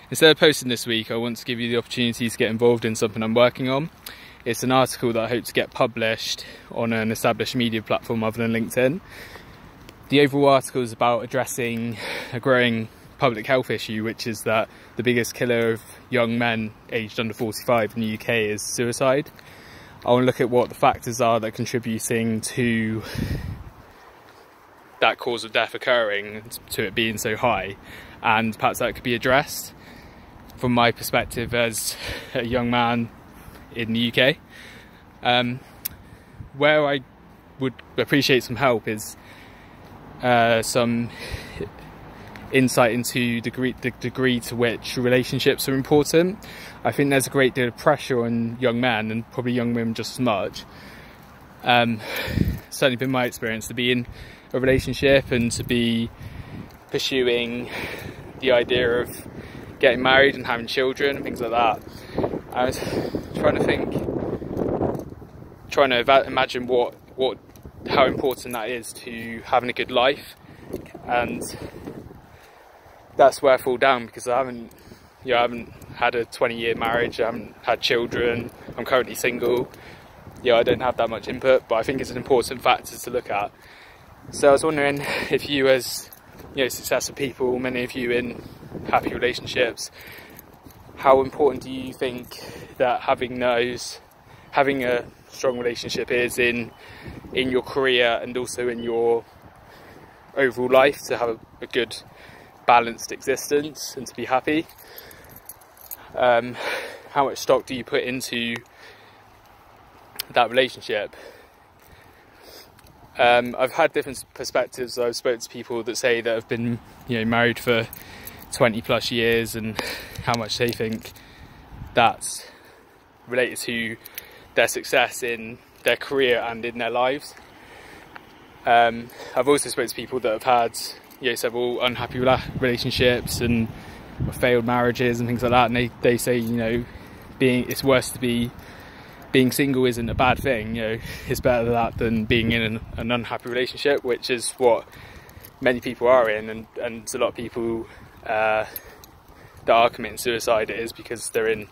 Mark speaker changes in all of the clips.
Speaker 1: Instead of posting this week, I want to give you the opportunity to get involved in something I'm working on. It's an article that I hope to get published on an established media platform other than LinkedIn. The overall article is about addressing a growing public health issue, which is that the biggest killer of young men aged under 45 in the UK is suicide. I want to look at what the factors are that are contributing to that cause of death occurring, to it being so high, and perhaps that could be addressed from my perspective as a young man in the UK. Where I would appreciate some help is some insight into the degree to which relationships are important. I think there's a great deal of pressure on young men, and probably young women just as much. Certainly been my experience to be in a relationship and to be pursuing the idea of getting married and having children and things like that. I was trying to imagine how important that is to having a good life, and that's where I fall down, because I haven't had a 20-year marriage, I haven't had children, I'm currently single. I don't have that much input, but I think it's an important factor to look at. So I was wondering if you, as successful people, many of you in happy relationships, how important do you think that having a strong relationship is in your career and also in your overall life, to have a good balanced existence and to be happy? How much stock do you put into that relationship? I've had different perspectives. I've spoken to people that say that have been married for 20 plus years, and how much they think that's related to their success in their career and in their lives. I've also spoken to people that have had several unhappy relationships and failed marriages and things like that, and they say it's worse to be being single isn't a bad thing. It's better than that than being in an unhappy relationship, which is what many people are in, and a lot of people that are committing suicide is because they're in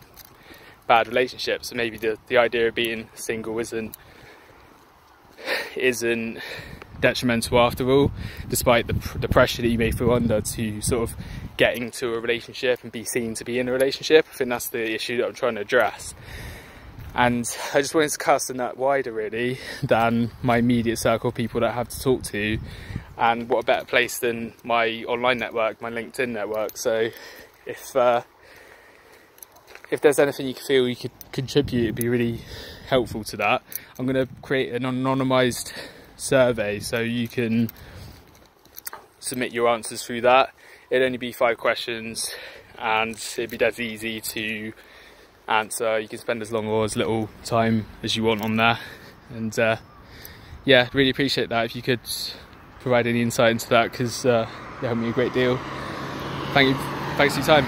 Speaker 1: bad relationships. So maybe the idea of being single isn't detrimental after all, despite the pressure that you may feel under to sort of get into a relationship and be seen to be in a relationship. I think that's the issue that I'm trying to address. And I just wanted to cast the net wider really than my immediate circle of people that I have to talk to, and what a better place than my online network, my LinkedIn network. So if there's anything you feel you could contribute, it'd be really helpful to that. I'm going to create an anonymised survey so you can submit your answers through that. It'd only be 5 questions and it'd be dead easy to answer. You can spend as long or as little time as you want on there, and yeah, really appreciate that if you could provide any insight into that, because you helped me a great deal. Thanks for your time.